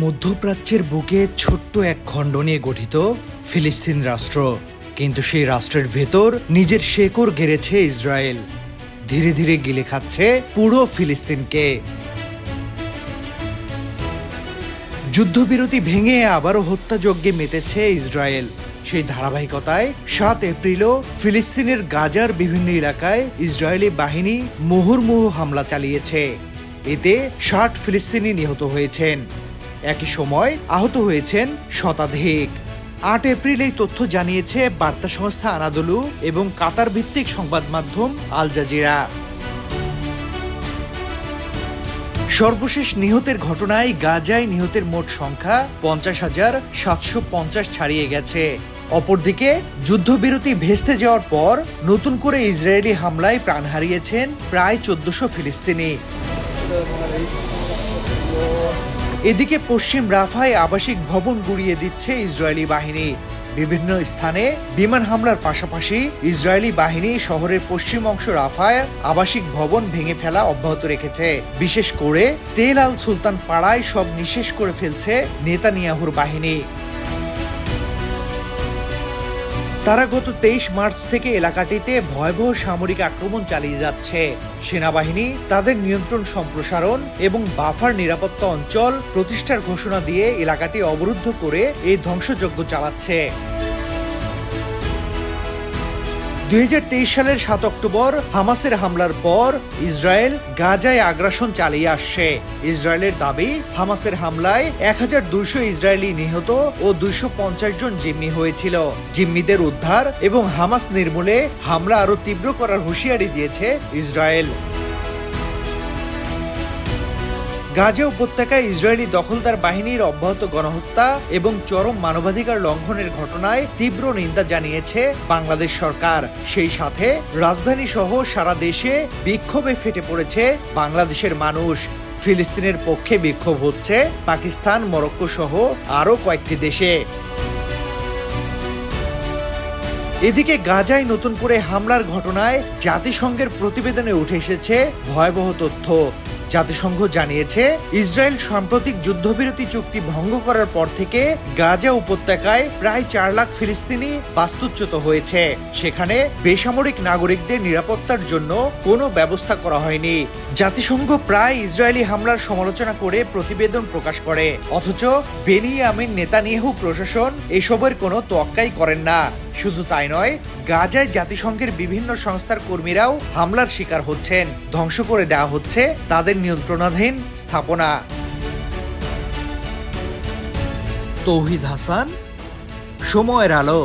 মধ্যপ্রাচ্যের বুকে ছোট্ট এক খণ্ড নিয়ে গঠিত ফিলিস্তিন রাষ্ট্র, কিন্তু সেই রাষ্ট্রের ভেতর নিজের শেকড় গেড়েছে ইসরায়েল। ধীরে ধীরে গিলে খাচ্ছে পুরো ফিলিস্তিনকে। যুদ্ধবিরতি ভেঙে আবারও হত্যাযজ্ঞে মেতেছে ইসরায়েল। সেই ধারাবাহিকতায় ৭ এপ্রিলও ফিলিস্তিনের গাজার বিভিন্ন এলাকায় ইসরায়েলি বাহিনী মুহুর্মুহু হামলা চালিয়েছে। এতে ৬০ ফিলিস্তিনি নিহত হয়েছেন। একই সময় আহত হয়েছেন শতাধিক। ৮ এপ্রিল এই তথ্য জানিয়েছে বার্তা সংস্থা আনাদোলু এবং কাতার ভিত্তিক সংবাদ মাধ্যম আল জাজিরা। সর্বশেষ নিহতের ঘটনায় গাজায় নিহতের মোট সংখ্যা ৫০,৭৫০ ছাড়িয়ে গেছে। অপরদিকে যুদ্ধবিরতি ভেস্তে যাওয়ার পর নতুন করে ইসরায়েলি হামলায় প্রাণ হারিয়েছেন প্রায় ১৪০০ ফিলিস্তিনি। এদিকে পশ্চিম রাফায় আবাসিক ভবন গুঁড়িয়ে দিচ্ছে ইসরায়েলি বাহিনী। বিভিন্ন স্থানে বিমান হামলার পাশাপাশি ইসরায়েলি বাহিনী শহরের পশ্চিম অংশ রাফায় আবাসিক ভবন ভেঙে ফেলা অব্যাহত রেখেছে। বিশেষ করে তেল আল সুলতান পাড়ায় সব নিঃশেষ করে ফেলছে নেতানিয়াহুর বাহিনী। তারা গত ২৩ মার্চ থেকে এলাকাটিতে ভয়াবহ সামরিক আক্রমণ চালিয়ে যাচ্ছে। সেনাবাহিনী তাদের নিয়ন্ত্রণ সম্প্রসারণ এবং বাফার নিরাপত্তা অঞ্চল প্রতিষ্ঠার ঘোষণা দিয়ে এলাকাটি অবরুদ্ধ করে এই ধ্বংসযজ্ঞ চালাচ্ছে। ২০২৩ সালের ৭ অক্টোবর হামাসের হামলার পর ইসরায়েল গাজায় আগ্রাসন চালিয়ে আসছে। ইসরায়েলের দাবি, হামাসের হামলায় ১২০০ ইসরায়েলি নিহত ও ২৫০ জন জিম্মি হয়েছিল। জিম্মিদের উদ্ধার এবং হামাস নির্মূলে হামলা আরও তীব্র করার হুঁশিয়ারি দিয়েছে ইসরায়েল। গাজা উপত্যকায় ইসরায়েলি দখলদার বাহিনীর অব্যাহত গণহত্যা এবং চরম মানবাধিকার লঙ্ঘনের ঘটনায় তীব্র নিন্দা জানিয়েছে বাংলাদেশ সরকার। সেই সাথে রাজধানী সহ সারা দেশে বিক্ষোভে ফেটে পড়েছে বাংলাদেশের মানুষ। ফিলিস্তিনের পক্ষে বিক্ষোভ হচ্ছে পাকিস্তান, মরক্কো সহ আরও কয়েকটি দেশে। এদিকে গাজায় নতুন করে হামলার ঘটনায় জাতিসংঘের প্রতিবেদনে উঠে এসেছে ভয়াবহ তথ্য। জাতিসংঘ জানিয়েছে, ইসরায়েল সাম্প্রতিক যুদ্ধবিরতি চুক্তি ভঙ্গ করার পর থেকে গাজা উপত্যকায় প্রায় ৪ লাখ ফিলিস্তিনি বাস্তুচ্যুত হয়েছে। সেখানে বেসামরিক নাগরিকদের নিরাপত্তার জন্য কোনো ব্যবস্থা করা হয়নি। জাতিসংঘ প্রায় ইসরায়েলি হামলার সমালোচনা করে প্রতিবেদন প্রকাশ করে, অথচ বেনিয়ামিন নেতানিয়াহু প্রশাসন এসবের কোনো তোয়াক্কাই করেন না। শুধু তাই নয়, গাজায় জাতিসংঘের বিভিন্ন সংস্থার কর্মীরাও হামলার শিকার হচ্ছেন। ধ্বংস করে দেওয়া হচ্ছে তাদের নিয়ন্ত্রণাধীন স্থাপনা। তৌহিদ হাসান, সময়ের আলো।